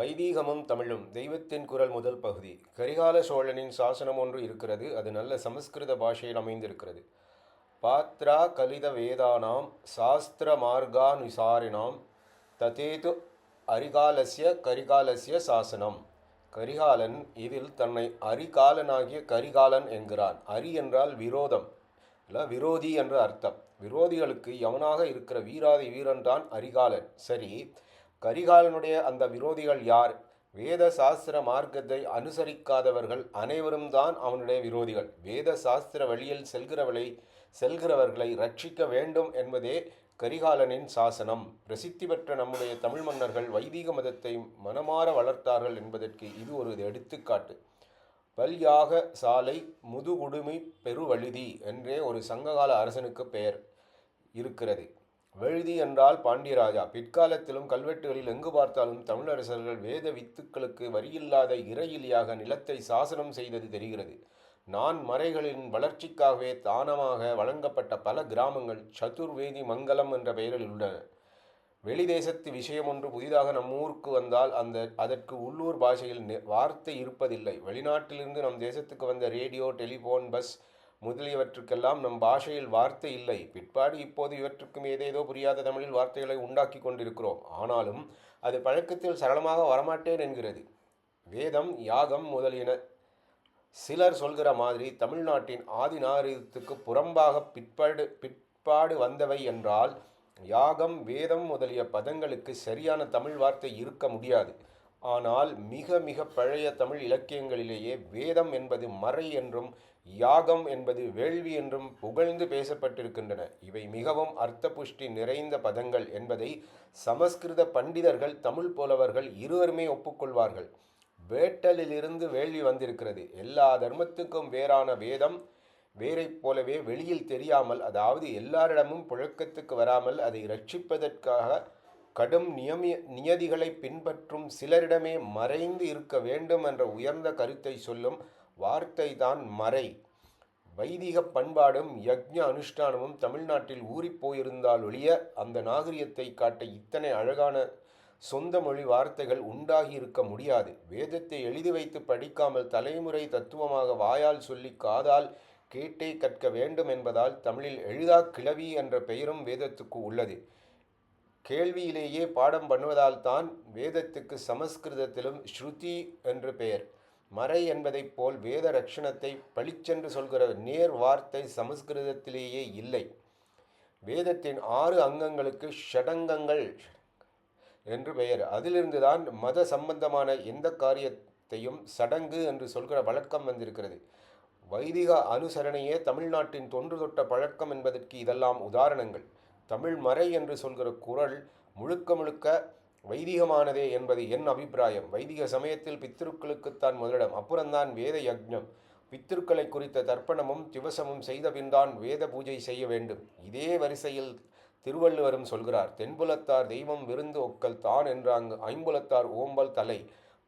வைதீகமும் தமிழும் தெய்வத்தின் குரல் முதல் பகுதி. கரிகால சோழனின் சாசனம் ஒன்று இருக்கிறது. அது நல்ல சமஸ்கிருத பாஷையில் அமைந்திருக்கிறது. பாத்ரா கலித வேதானாம் சாஸ்திர மார்கானுசாரிணாம் ததேது அரிகாலஸ்ய கரிகாலஸ்ய சாசனம். கரிகாலன் இதில் தன்னை அரிகாலனாகிய கரிகாலன் என்கிறான். அரி என்றால் விரோதம், இல்லை விரோதி என்று அர்த்தம். விரோதிகளுக்கு எவனாக இருக்கிற வீராதி வீரன்தான் அரிகாலன். சரி, கரிகாலனுடைய அந்த விரோதிகள் யார்? வேத சாஸ்திர மார்க்கத்தை அனுசரிக்காதவர்கள் அனைவரும் தான் அவனுடைய விரோதிகள். வேத சாஸ்திர வழியில் செல்கிறவர்களை ரட்சிக்க வேண்டும் என்பதே கரிகாலனின் சாசனம். பிரசித்தி பெற்ற நம்முடைய தமிழ் மன்னர்கள் வைதீக மதத்தை மனமாற வளர்த்தார்கள் என்பதற்கு இது ஒரு எடுத்துக்காட்டு. பல்யாக சாலை முதுகுடுமி பெருவழுதி என்றே ஒரு சங்ககால அரசனுக்கு பெயர் இருக்கிறது. வழுதி என்றால் பாண்டியராஜா. பிற்காலத்திலும் கல்வெட்டுகளில் எங்கு பார்த்தாலும் தமிழரசர்கள் வேத வித்துக்களுக்கு வரியில்லாத இறையிலியாக நிலத்தை சாசனம் செய்தது தெரிகிறது. மறைகளின் வளர்ச்சிக்காகவே தானமாக வழங்கப்பட்ட பல கிராமங்கள் சதுர்வேதி மங்கலம் என்ற பெயரில் உள்ளன. வெளிதேசத்து விஷயம் ஒன்று புதிதாக நம் ஊருக்கு வந்தால் அதற்கு உள்ளூர் பாஷையில் வார்த்தை இருப்பதில்லை. வெளிநாட்டிலிருந்து நம் தேசத்துக்கு வந்த ரேடியோ, டெலிஃபோன், பஸ் முதலியவற்றுக்கெல்லாம் நம் பாஷையில் வார்த்தை இல்லை. பிற்பாடு இப்போது இவற்றுக்கும் ஏதேதோ புரியாத தமிழில் வார்த்தைகளை உண்டாக்கி கொண்டிருக்கிறோம். ஆனாலும் அது பழக்கத்தில் சரளமாக வரமாட்டேன் என்கிறது. வேதம், யாகம் முதலியன சிலர் சொல்கிற மாதிரி தமிழ்நாட்டின் ஆதி நாகரிகத்துக்கு புறம்பாக பிற்பாடு வந்தவை என்றால் யாகம், வேதம் முதலிய பதங்களுக்கு சரியான தமிழ் வார்த்தை இருக்க முடியாது. ஆனால் மிக மிக பழைய தமிழ் இலக்கியங்களிலேயே வேதம் என்பது மறை என்றும் யாகம் என்பது வேள்வி என்றும் புகழ்ந்து பேசப்பட்டிருக்கின்றன. இவை மிகவும் அர்த்த புஷ்டி நிறைந்த பதங்கள் என்பதை சமஸ்கிருத பண்டிதர்கள், தமிழ் புலவர்கள் இருவருமே ஒப்புக்கொள்வார்கள். வேட்டலிலிருந்து வேள்வி வந்திருக்கிறது. எல்லா தர்மத்துக்கும் வேறான வேதம் வேரைப் போலவே வெளியில் தெரியாமல், அதாவது எல்லாரிடமும் புழக்கத்துக்கு வராமல், அதை ரட்சிப்பதற்காக கடும் நியதிகளை பின்பற்றும் சிலரிடமே மறைந்து இருக்க வேண்டும் என்ற உயர்ந்த கருத்தை சொல்லும் வார்த்தை தான் மறை. வைதிக பண்பாடும் யக்ஞ அனுஷ்டானமும் தமிழ்நாட்டில் ஊறிப்போயிருந்தால் ஒழிய அந்த நாகரிகத்தை காட்ட இத்தனை அழகான சொந்த மொழி வார்த்தைகள் உண்டாகி இருக்க முடியாது. வேதத்தை எழுதி வைத்து படிக்காமல் தலைமுறை தத்துவமாக வாயால் சொல்லி காதால் கேட்டே கற்க வேண்டும் என்பதால் தமிழில் எழுதா கிளவி என்ற பெயரும் வேதத்துக்கு உள்ளது. கேள்வியிலேயே பாடம் பண்ணுவதால் தான் வேதத்துக்கு சமஸ்கிருதத்திலும் ஸ்ருதி என்று பெயர். மறை என்பதைப் போல் வேத ரட்சணத்தை பளிச்சென்று சொல்கிற நேர் வார்த்தை சமஸ்கிருதத்திலேயே இல்லை. வேதத்தின் 6 அங்கங்களுக்கு ஷடங்கங்கள் என்று பெயர். அதிலிருந்துதான் மத சம்பந்தமான எந்த காரியத்தையும் சடங்கு என்று சொல்கிற வழக்கம் வந்திருக்கிறது. வைதிக அனுசரணையே தமிழ்நாட்டின் தொன்று தொட்ட பழக்கம் என்பதற்கு இதெல்லாம் உதாரணங்கள். தமிழ் மறை என்று சொல்கிற குரல் முழுக்க முழுக்க வைதிகமானதே என்பது என் அபிப்பிராயம். வைதிக சமயத்தில் பித்திருக்களுக்குத்தான் முதலிடம், அப்புறம்தான் வேத யக்ஞம். பித்திருக்களை குறித்த தர்ப்பணமும் திவசமும் செய்த பின்தான் வேத பூஜை செய்ய வேண்டும். இதே வரிசையில் திருவள்ளுவரும் சொல்கிறார், தென்புலத்தார் தெய்வம் விருந்து ஒக்கல் தான் என்றாங்கு ஐம்புலத்தார் ஓம்பல் தலை.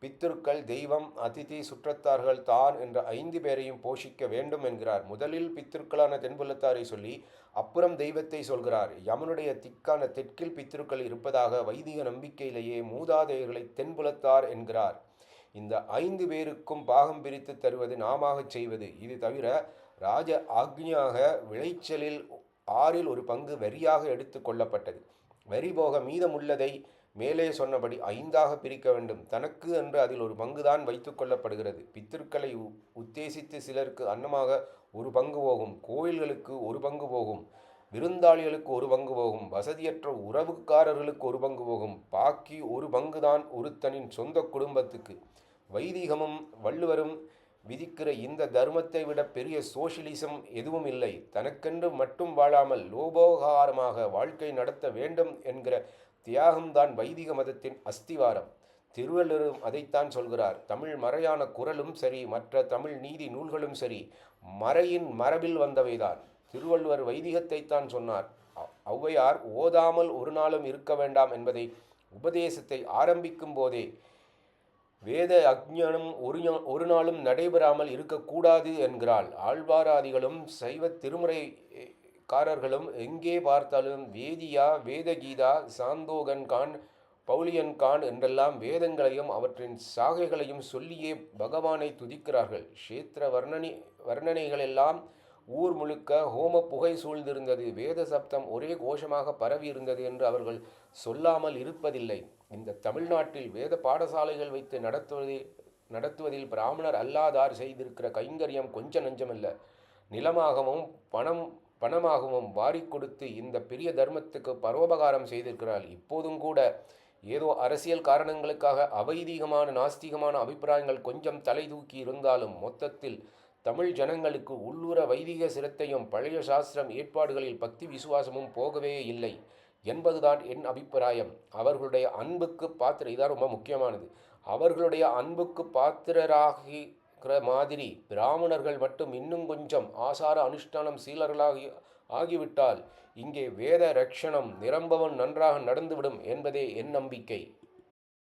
பித்திருக்கள், தெய்வம், அதிதி, சுற்றத்தார்கள் தான் என்ற 5 பேரையும் போஷிக்க வேண்டும் என்கிறார். முதலில் பித்திருக்களான தென்புலத்தாரை சொல்லி அப்புறம் தெய்வத்தை சொல்கிறார். யமனுடைய திக்கான தெற்கில் பித்திருக்கள் இருப்பதாக வைதிக நம்பிக்கையிலேயே மூதாதையர்களை தென்புலத்தார் என்கிறார். இந்த 5 பேருக்கும் பாகம் பிரித்து தருவது நாமாக செய்வது. இது தவிர ராஜ ஆக்ஞியாக விளைச்சலில் 6இல் ஒரு பங்கு வரியாக எடுத்து கொள்ளப்பட்டது. வரி போக மீதமுள்ளதை மேலே சொன்னபடி 5ஆக பிரிக்க வேண்டும். தனக்கு என்று அதில் ஒரு பங்குதான் வைத்து கொள்ளப்படுகிறது. பித்திருக்களை உத்தேசித்து சிலருக்கு அன்னமாக ஒரு பங்கு போகும், கோயில்களுக்கு ஒரு பங்கு போகும், விருந்தாளிகளுக்கு ஒரு பங்கு போகும், வசதியற்ற உறவுக்காரர்களுக்கு ஒரு பங்கு போகும். பாக்கி ஒரு பங்குதான் ஒருத்தனின் சொந்த குடும்பத்துக்கு. வைதிகமும் வள்ளுவரும் விதிக்கிற இந்த தர்மத்தை விட பெரிய சோஷியலிசம் எதுவும் இல்லை. தனக்கென்று மட்டும் வாழாமல் லோபோகாரமாக வாழ்க்கை நடத்த வேண்டும் என்கிற தியாகம்தான் வைதிக மதத்தின் அஸ்திவாரம். திருவள்ளுவரும் அதைத்தான் சொல்கிறார். தமிழ் மறையான குரலும் சரி, மற்ற தமிழ் நீதி நூல்களும் சரி, மறையின் மரபில் வந்தவைதான். திருவள்ளுவர் வைதிகத்தைத்தான் சொன்னார். ஔவையார் ஓதாமல் ஒரு நாளும் இருக்க வேண்டாம் என்பதை உபதேசத்தை ஆரம்பிக்கும் போதே வேத அஞ்ஞானம் ஒரு நாளும் நடைபெறாமல் இருக்கக்கூடாது என்கிறாள். ஆழ்வாராதிகளும் சைவ திருமுறைக்காரர்களும் எங்கே பார்த்தாலும் வேதியா, வேதகீதா, சாந்தோகன் கான் பவுலியன் கான் என்றெல்லாம் வேதங்களையும் அவற்றின் சாகைகளையும் சொல்லியே பகவானை துதிக்கிறார்கள். க்ஷேத்திர வர்ணனைகளெல்லாம் ஊர் முழுக்க ஹோம புகை சூழ்ந்திருந்தது, வேத சப்தம் ஒரே கோஷமாக பரவி இருந்தது என்று அவர்கள் சொல்லாமல் இருப்பதில்லை. இந்த தமிழ்நாட்டில் வேத பாடசாலைகள் வைத்து நடத்துவதில் பிராமணர் அல்லாதார் செய்திருக்கிற கைங்கரியம் கொஞ்ச நஞ்சமல்ல. நிலமாகவும் பணமாகவும் வாரி கொடுத்து இந்த பெரிய தர்மத்துக்கு பரோபகாரம் செய்திருக்கிறார். இப்போதும் கூட ஏதோ அரசியல் காரணங்களுக்காக அவைதீகமான நாஸ்திகமான அபிப்பிராயங்கள் கொஞ்சம் தலை தூக்கி இருந்தாலும் மொத்தத்தில் தமிழ் ஜனங்களுக்கு உள்ளூர வைதிக சிரத்தையும் பழைய சாஸ்திரம் ஏற்பாடுகளில் பக்தி விசுவாசமும் போகவே இல்லை என்பதுதான் என் அபிப்பிராயம். அவர்களுடைய அன்புக்கு இதான் ரொம்ப முக்கியமானது. அவர்களுடைய அன்புக்கு பாத்திரராகிற மாதிரி பிராமணர்கள் மட்டும் இன்னும் கொஞ்சம் ஆசார அனுஷ்டானம் ஆகிவிட்டால் இங்கே வேத ரட்சணம் நிரம்பவும் நன்றாக நடந்துவிடும் என்பதே என் நம்பிக்கை.